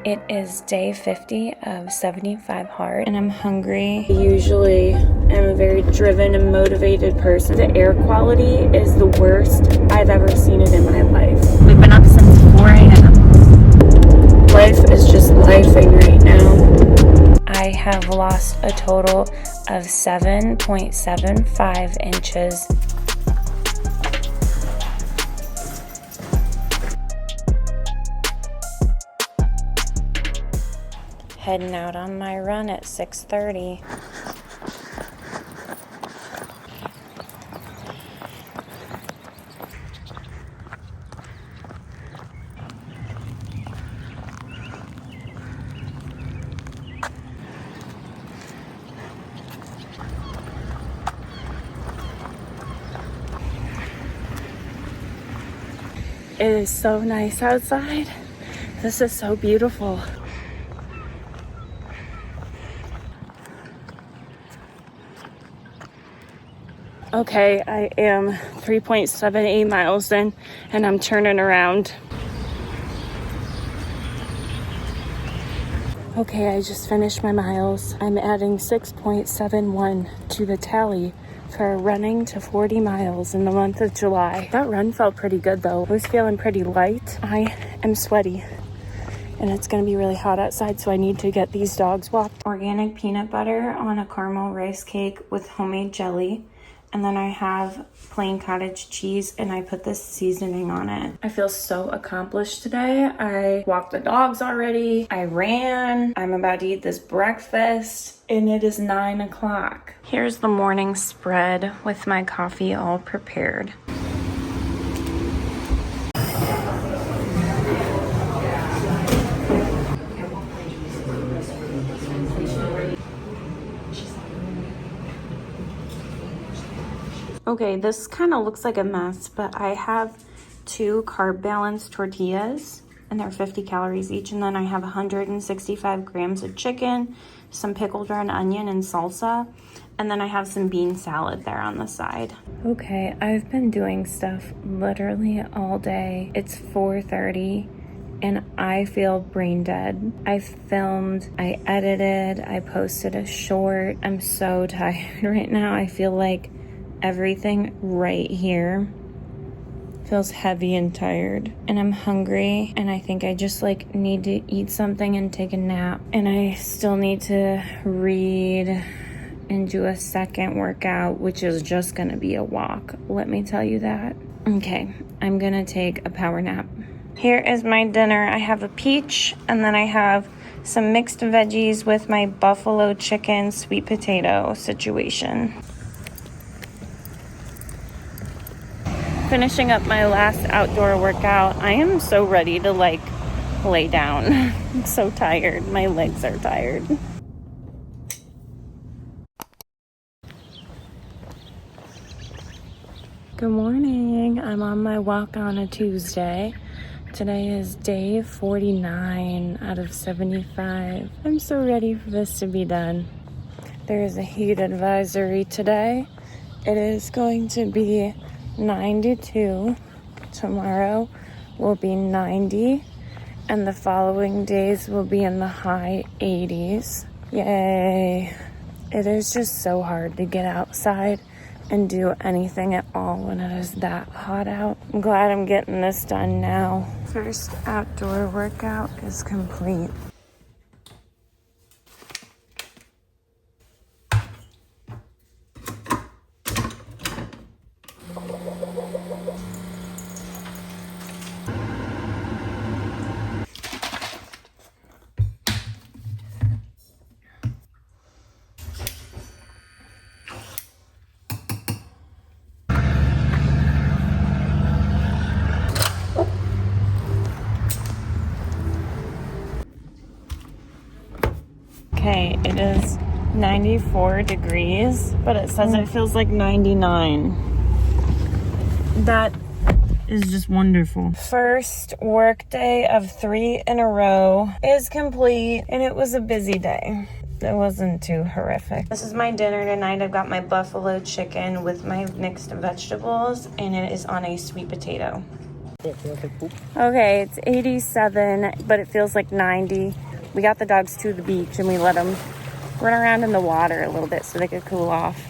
It is day 50 of 75 hard, and I'm hungry. I usually am a very driven and motivated person. The air quality is the worst I've ever seen it in my life. We've been up since 4 a.m. Life is just lifing right now. I have lost a total of 7.75 inches. Heading out on my run at 6:30. It is so nice outside. This is so beautiful. Okay, I am 3.78 miles in, and I'm turning around. Okay, I just finished my miles. I'm adding 6.71 to the tally for running to 40 miles in the month of July. That run felt pretty good though. I was feeling pretty light. I am sweaty, and it's gonna be really hot outside, so I need to get these dogs walked. Organic peanut butter on a caramel rice cake with homemade jelly. And then I have plain cottage cheese, and I put this seasoning on it. I feel so accomplished today. I walked the dogs already. I ran. I'm about to eat this breakfast, and it is 9 o'clock. Here's the morning spread with my coffee all prepared. Okay, this kind of looks like a mess, but I have 2 carb balanced tortillas, and they're 50 calories each. And then I have 165 grams of chicken, some pickled red onion and salsa. And then I have some bean salad there on the side. Okay, I've been doing stuff literally all day. It's 4:30 and I feel brain dead. I filmed, I edited, I posted a short. I'm so tired right now. I feel like everything right here feels heavy and tired, and I'm hungry, and I think I just need to eat something and take a nap. And I still need to read and do a second workout, which is just gonna be a walk, let me tell you that. Okay, I'm gonna take a power nap. Here is my dinner. I have a peach, and then I have some mixed veggies with my buffalo chicken sweet potato situation. Finishing up my last outdoor workout. I am so ready to lay down. I'm so tired. My legs are tired. Good morning. I'm on my walk on a Tuesday. Today is day 49 out of 75. I'm so ready for this to be done. There is a heat advisory today. It is going to be 92. Tomorrow will be 90, and the following days will be in the high 80s. Yay. It is just so hard to get outside and do anything at all when it is that hot out. I'm glad I'm getting this done now. First outdoor workout is complete. Okay, it is 94 degrees, but it says it feels like 99. That is just wonderful. First work day of 3 in a row is complete, and it was a busy day. It wasn't too horrific. This is my dinner tonight. I've got my buffalo chicken with my mixed vegetables, and it is on a sweet potato. Okay, it's 87, but it feels like 90. We got the dogs to the beach and we let them run around in the water a little bit so they could cool off.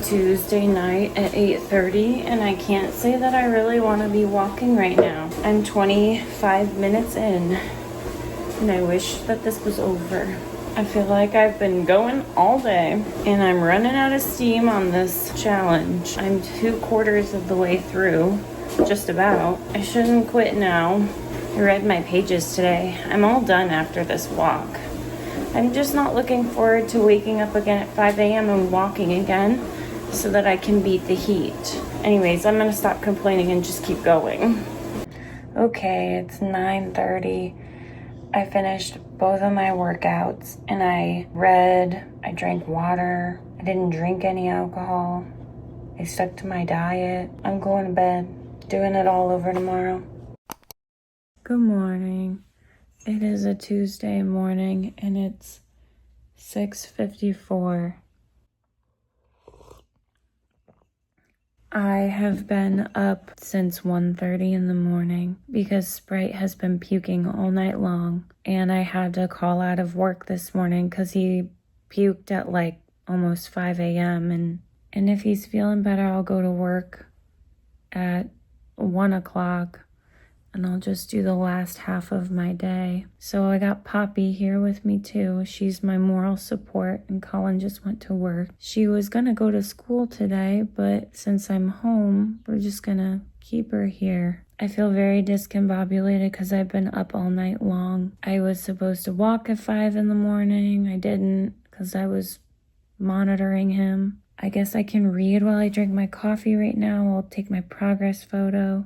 Tuesday night at 8:30, and I can't say that I really want to be walking right now. I'm 25 minutes in, and I wish that this was over. I feel like I've been going all day, and I'm running out of steam on this challenge. I'm 2/4 of the way through, just about. I shouldn't quit now. I read my pages today. I'm all done after this walk. I'm just not looking forward to waking up again at 5 a.m. and walking again, so that I can beat the heat. Anyways, I'm gonna stop complaining and just keep going. Okay, it's 9:30. I finished both of my workouts and I read, I drank water, I didn't drink any alcohol, I stuck to my diet. I'm going to bed, doing it all over tomorrow. Good morning. It is a Tuesday morning and it's 6:54. I have been up since 1:30 in the morning because Sprite has been puking all night long, and I had to call out of work this morning because he puked at like almost 5 a.m. And if he's feeling better, I'll go to work at 1 o'clock and I'll just do the last half of my day. So I got Poppy here with me too. She's my moral support, and Colin just went to work. She was gonna go to school today, but since I'm home, we're just gonna keep her here. I feel very discombobulated because I've been up all night long. I was supposed to walk at 5 in the morning. I didn't because I was monitoring him. I guess I can read while I drink my coffee right now. I'll take my progress photo.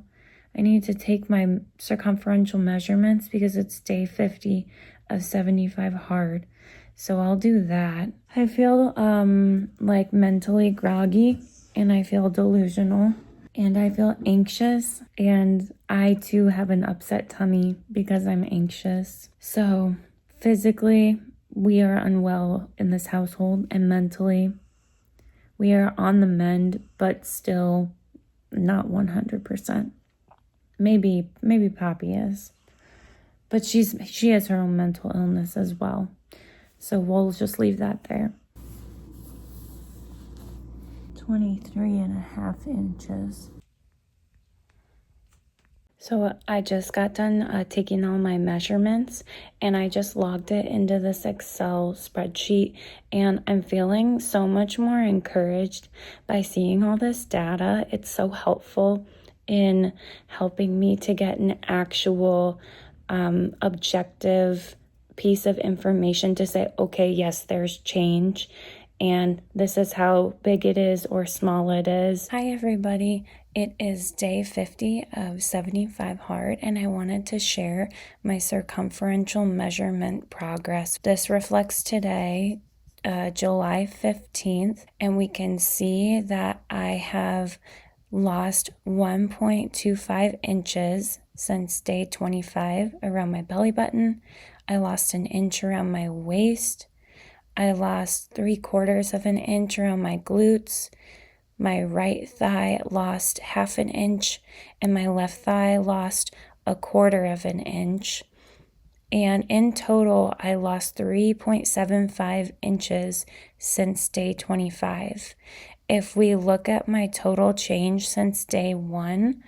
I need to take my circumferential measurements because it's day 50 of 75 hard. So I'll do that. I feel like mentally groggy, and I feel delusional, and I feel anxious, and I too have an upset tummy because I'm anxious. So physically, we are unwell in this household, and mentally, we are on the mend, but still not 100%. Maybe Poppy is, but she has her own mental illness as well. So we'll just leave that there. 23.5 inches. So I just got done taking all my measurements, and I just logged it into this Excel spreadsheet, and I'm feeling so much more encouraged by seeing all this data. It's so helpful in helping me to get an actual objective piece of information to say, okay, yes, there's change, and this is how big it is or small it is. Hi, everybody. It is day 50 of 75 hard, and I wanted to share my circumferential measurement progress. This reflects today, July 15th, and we can see that I have lost 1.25 inches since day 25 around my belly button. I lost an inch around my waist. I lost 3/4 of an inch around my glutes. My right thigh lost 1/2 inch, and my left thigh lost 1/4 of an inch. And in total, I lost 3.75 inches since day 25. If we look at my total change since day 1,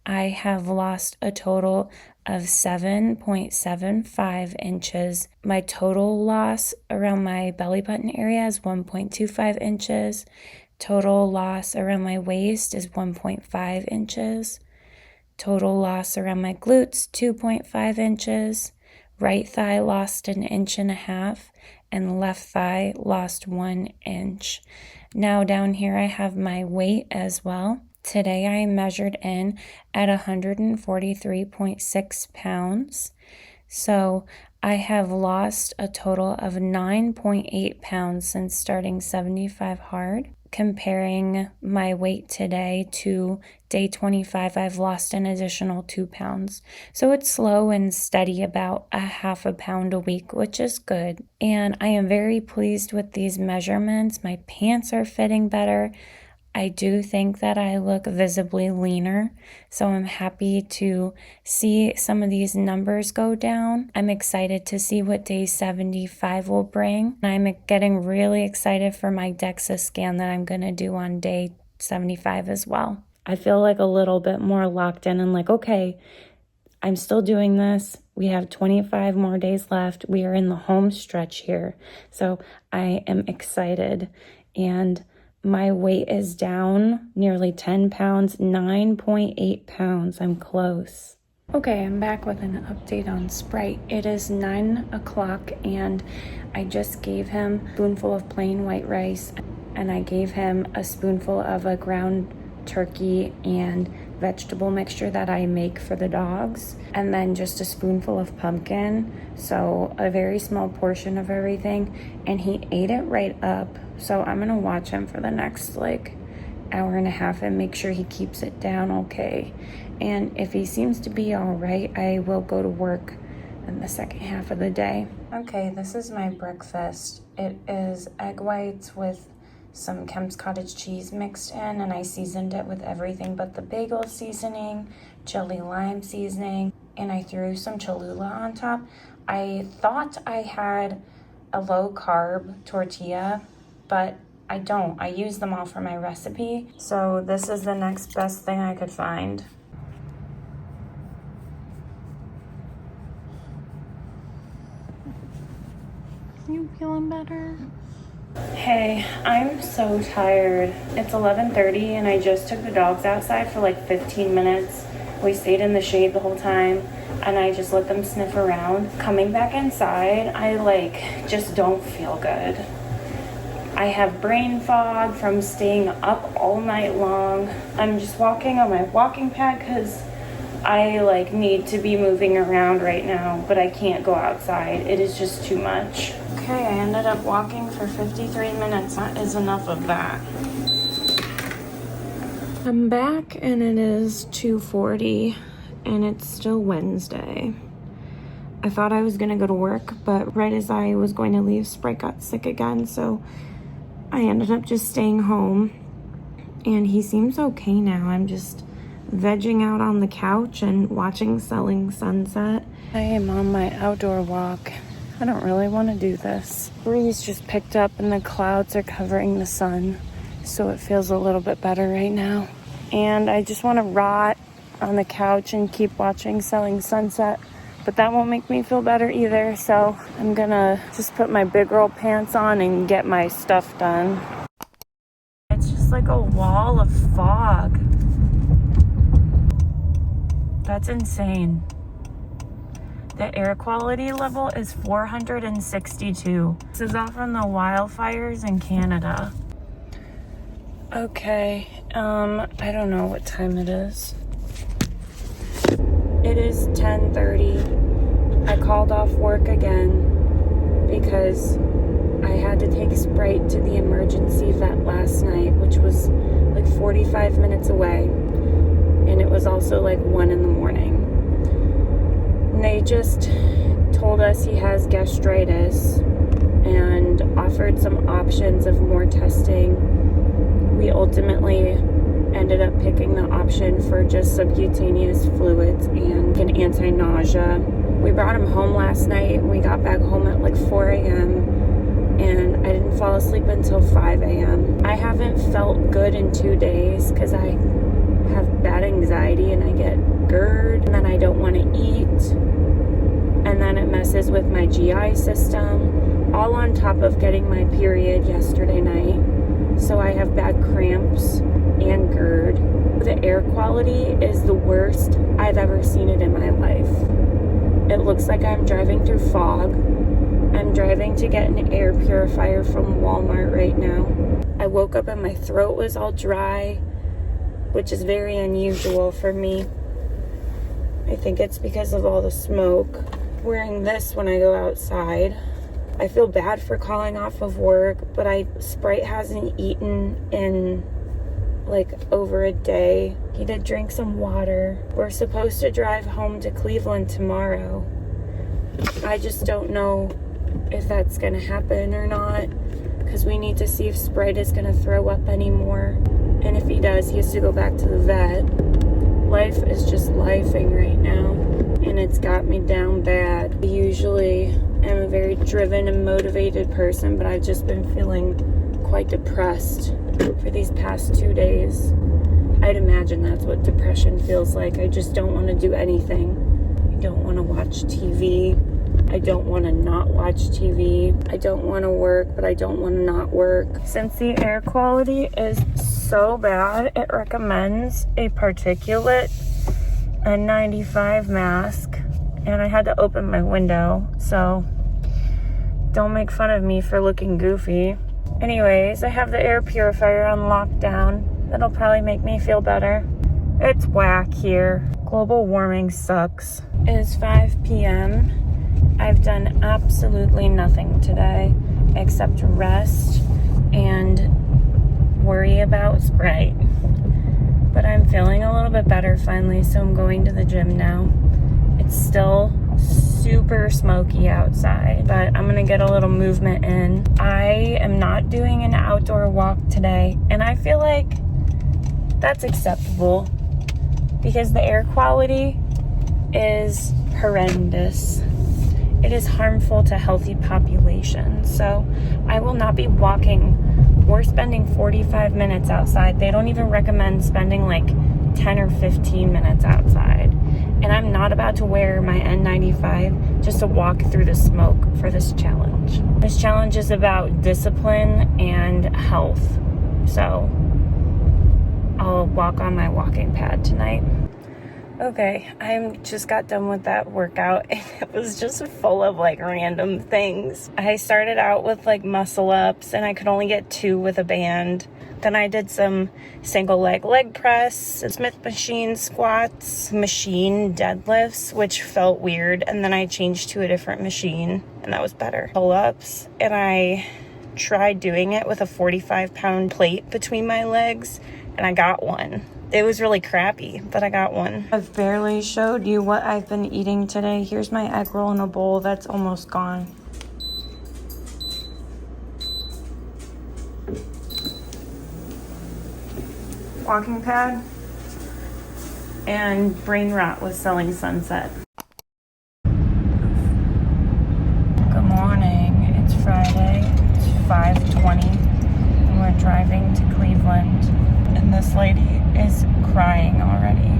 I have lost a total of 7.75 inches. My total loss around my belly button area is 1.25 inches. Total loss around my waist is 1.5 inches. Total loss around my glutes, 2.5 inches. Right thigh lost 1.5 inches, and left thigh lost 1 inch. Now down here I have my weight as well. Today I measured in at 143.6 pounds. So I have lost a total of 9.8 pounds since starting 75 hard. comparing my weight today to day 25, I've lost an additional 2 pounds. So it's slow and steady, about a half a pound a week, which is good. And I am very pleased with these measurements. My pants are fitting better. I do think that I look visibly leaner, so I'm happy to see some of these numbers go down. I'm excited to see what day 75 will bring. I'm getting really excited for my DEXA scan that I'm going to do on day 75 as well. I feel like a little bit more locked in and like, okay, I'm still doing this. We have 25 more days left. We are in the home stretch here. So I am excited, and my weight is down nearly 10 pounds, 9.8 pounds. I'm close. Okay, I'm back with an update on Sprite. It is 9 o'clock and I just gave him a spoonful of plain white rice, and I gave him a spoonful of a ground turkey and vegetable mixture that I make for the dogs, and then just a spoonful of pumpkin, so a very small portion of everything, and he ate it right up. So I'm gonna watch him for the next hour and a half and make sure he keeps it down okay. And if he seems to be all right, I will go to work in the second half of the day. Okay, this is my breakfast. It is egg whites with some Kemp's cottage cheese mixed in, and I seasoned it with everything but the bagel seasoning, chili lime seasoning, and I threw some Cholula on top. I thought I had a low carb tortilla, but I don't. I use them all for my recipe, so this is the next best thing I could find. You feeling better? Hey, I'm so tired. It's 11:30 and I just took the dogs outside for 15 minutes. We stayed in the shade the whole time and I just let them sniff around. Coming back inside, I just don't feel good. I have brain fog from staying up all night long. I'm just walking on my walking pad because I need to be moving around right now, but I can't go outside. It is just too much. Okay, I ended up walking for 53 minutes. That is enough of that. I'm back and it is 2:40 and it's still Wednesday. I thought I was gonna go to work, but right as I was going to leave, Sprite got sick again, so I ended up just staying home. And he seems okay now. I'm just vegging out on the couch and watching Selling Sunset. I am on my outdoor walk. I don't really want to do this. Breeze just picked up and the clouds are covering the sun, so it feels a little bit better right now. And I just want to rot on the couch and keep watching Selling Sunset, but that won't make me feel better either, so I'm gonna just put my big girl pants on and get my stuff done. It's just like a wall of fog. That's insane. The air quality level is 462. This is all from the wildfires in Canada. Okay, I don't know what time it is. It is 10:30. I called off work again because I had to take Sprite to the emergency vet last night, which was 45 minutes away. And it was also 1 in the morning. And they just told us he has gastritis and offered some options of more testing. We ultimately ended up picking the option for just subcutaneous fluids and an anti-nausea. We brought him home last night. We got back home at 4 a.m. and I didn't fall asleep until 5 a.m. I haven't felt good in 2 days because I have bad anxiety and I get GERD, and then I don't want to eat, and then it messes with my GI system, all on top of getting my period yesterday night. So I have bad cramps and GERD. The air quality is the worst I've ever seen it in my life. It looks like I'm driving through fog. I'm driving to get an air purifier from Walmart right now. I woke up and my throat was all dry, which is very unusual for me. I think it's because of all the smoke. Wearing this when I go outside. I feel bad for calling off of work, but Sprite hasn't eaten in like over a day. He did drink some water. We're supposed to drive home to Cleveland tomorrow. I just don't know if that's gonna happen or not, because we need to see if Sprite is gonna throw up anymore. And if he does, he has to go back to the vet. Life is just lifing right now, and it's got me down bad. I usually am a very driven and motivated person, but I've just been feeling quite depressed for these past 2 days. I'd imagine that's what depression feels like. I just don't want to do anything. I don't want to watch TV. I don't want to not watch TV. I don't want to work, but I don't want to not work. Since the air quality is so bad, it recommends a particulate N95 mask, and I had to open my window, so don't make fun of me for looking goofy. Anyways, I have the air purifier on lockdown. That'll probably make me feel better. It's whack here. Global warming sucks. It is 5 p.m. I've done absolutely nothing today except rest and worry about Sprite. But I'm feeling a little bit better finally, so I'm going to the gym now. It's still super smoky outside, but I'm gonna get a little movement in. I am not doing an outdoor walk today, and I feel like that's acceptable because the air quality is horrendous. It is harmful to healthy populations, so I will not be walking. We're spending 45 minutes outside. They don't even recommend spending like 10 or 15 minutes outside. And I'm not about to wear my N95 just to walk through the smoke for this challenge. This challenge is about discipline and health. So I'll walk on my walking pad tonight. Okay, I just got done with that workout, and it was just full of like random things. I started out with like muscle ups, and I could only get 2 with a band. Then I did some single leg press, Smith machine squats, machine deadlifts, which felt weird. And then I changed to a different machine, and that was better. Pull-ups, and I tried doing it with a 45-pound plate between my legs, and I got one. It was really crappy, but I got one. I've barely showed you what I've been eating today. Here's my egg roll in a bowl that's almost gone. Walking pad and brain rot with Selling Sunset. Good morning. It's Friday. It's 5:20 and we're driving to Cleveland, and this lady is crying already.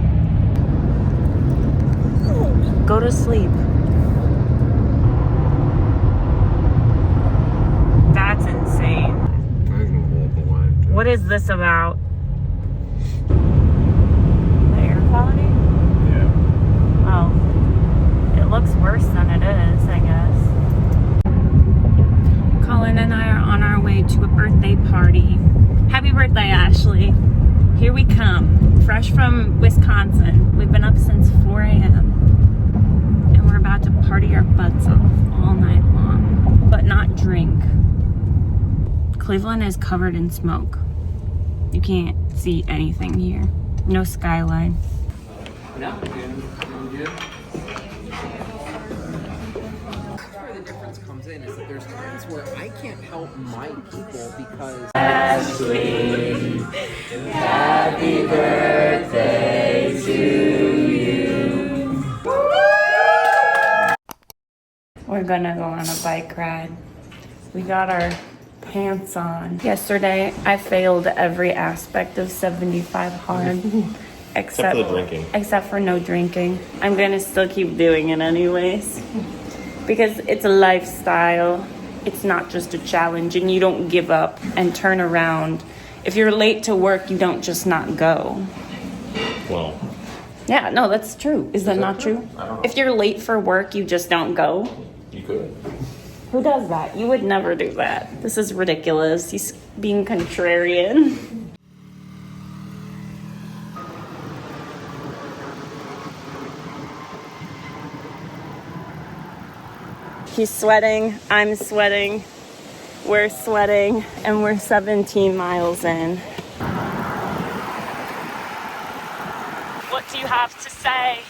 Go to sleep. That's insane. What is this about? The air quality? Yeah. Oh. It looks worse than it is, I guess. Colin and I are on our way to a birthday party. Happy birthday, Ashley. Here we come, fresh from Wisconsin. We've been up since 4 a.m. and we're about to party our butts off all night long, but not drink. Cleveland is covered in smoke. You can't see anything here. No skyline. No, good. Where the difference comes in is that there's times where I can't help my people because Ashley, happy birthday to you. We're gonna go on a bike ride. We got our pants on. Yesterday, I failed every aspect of 75 hard. Except for the drinking. Except for no drinking. I'm gonna still keep doing it anyways. Because it's a lifestyle. It's not just a challenge, and you don't give up and turn around. If you're late to work, you don't just not go. Well, Yeah, no, that's true. Is that not true? I don't know. If you're late for work, you just don't go. you could. Who does that? You would never do that. This is ridiculous. He's being contrarian. He's sweating, I'm sweating, we're sweating, and we're 17 miles in. What do you have to say?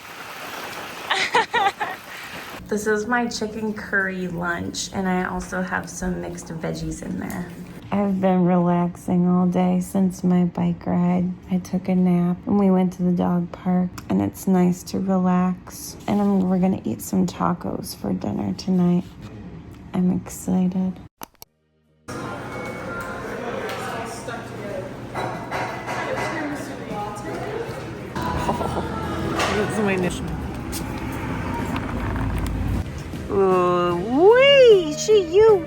This is my chicken curry lunch, and I also have some mixed veggies in there. I've been relaxing all day since my bike ride. I took a nap and we went to the dog park, and it's nice to relax. And we're gonna eat some tacos for dinner tonight. I'm excited. That's my initial. Ooh, wee, you.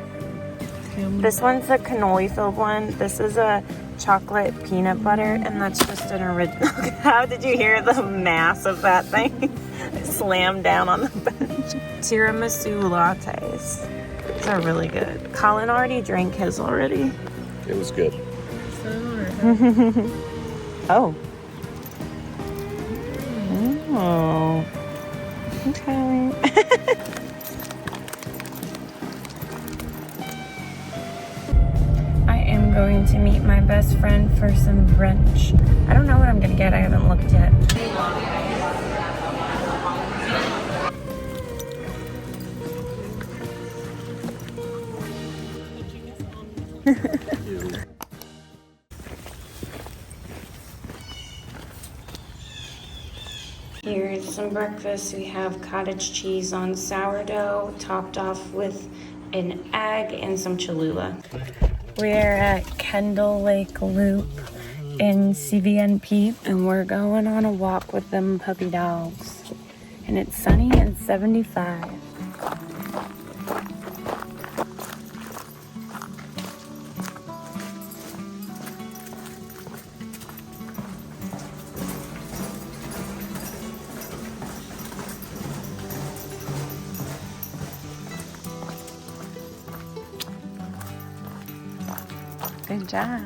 This one's a cannoli filled one. This is a chocolate peanut butter, and that's just an original. How did you hear the mass of that thing? Slammed down on the bench. Tiramisu lattes. These are really good. Colin already drank his already. It was good. Oh. Oh. Okay. I am going to meet my best friend for some brunch. I don't know what I'm gonna get. I haven't looked yet. Here's some breakfast. We have cottage cheese on sourdough, topped off with an egg and some Cholula. We're at Kendall Lake Loop in CVNP, and we're going on a walk with them puppy dogs. And it's sunny and 75. Good job.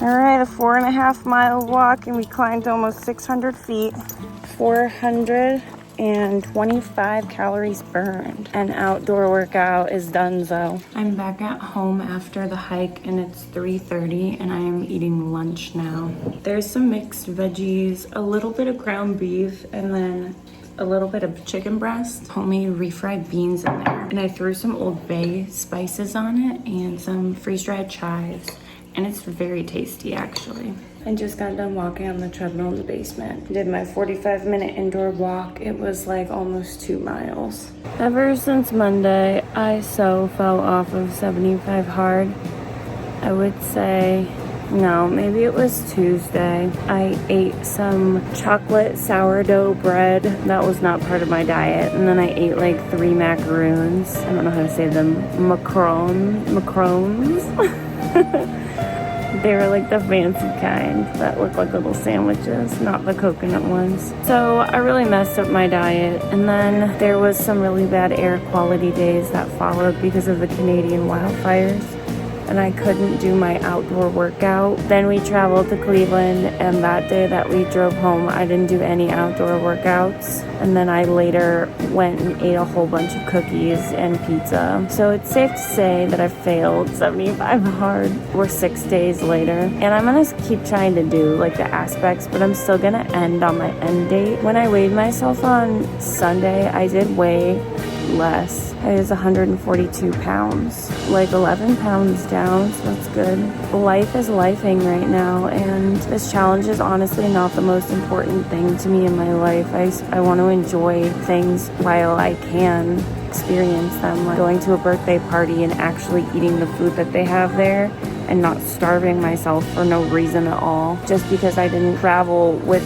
All right, a 4.5 mile walk, and we climbed almost 600 feet. 425 calories burned. An outdoor workout is donezo. I'm back at home after the hike, and it's 3:30, and I am eating lunch now. There's some mixed veggies, a little bit of ground beef, and then a little bit of chicken breast, homemade refried beans in there. And I threw some Old Bay spices on it and some freeze-dried chives. And it's very tasty, actually. I just got done walking on the treadmill in the basement. Did my 45-minute indoor walk. It was like almost 2 miles. Ever since Monday, I so fell off of 75 hard. I would say, no, maybe it was Tuesday. I ate some chocolate sourdough bread. That was not part of my diet. And then I ate like 3 macaroons. I don't know how to say them. Macarons. They were like the fancy kind that look like little sandwiches, not the coconut ones. So I really messed up my diet. And then there was some really bad air quality days that followed because of the Canadian wildfires. And I couldn't do my outdoor workout. Then we traveled to Cleveland, and that day that we drove home, I didn't do any outdoor workouts. And then I later went and ate a whole bunch of cookies and pizza. So it's safe to say that I failed 75 hard. We're 6 days later. And I'm gonna keep trying to do like the aspects, but I'm still gonna end on my end date. When I weighed myself on Sunday, I did weigh less. I was 142 pounds, like 11 pounds down, so that's good. Life is lifing right now, and this challenge is honestly not the most important thing to me in my life. I want to enjoy things while I can experience them, like going to a birthday party and actually eating the food that they have there and not starving myself for no reason at all, just because I didn't travel with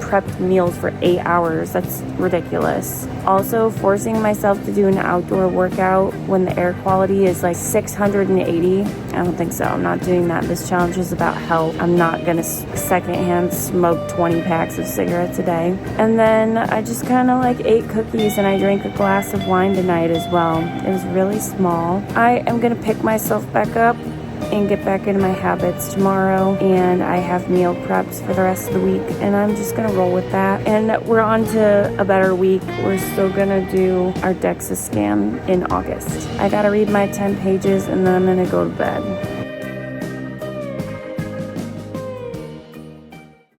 prepped meals for 8 hours. That's ridiculous. Also, forcing myself to do an outdoor workout when the air quality is like 680. I don't think so. I'm not doing that. This challenge is about health. I'm not gonna secondhand smoke 20 packs of cigarettes a day. And then I just kind of like ate cookies and I drank a glass of wine tonight as well. It was really small. I am gonna pick myself back up and get back into my habits tomorrow, and I have meal preps for the rest of the week, and I'm just gonna roll with that. And we're on to a better week. We're still gonna do our DEXA scan in August. I gotta read my 10 pages and then I'm gonna go to bed.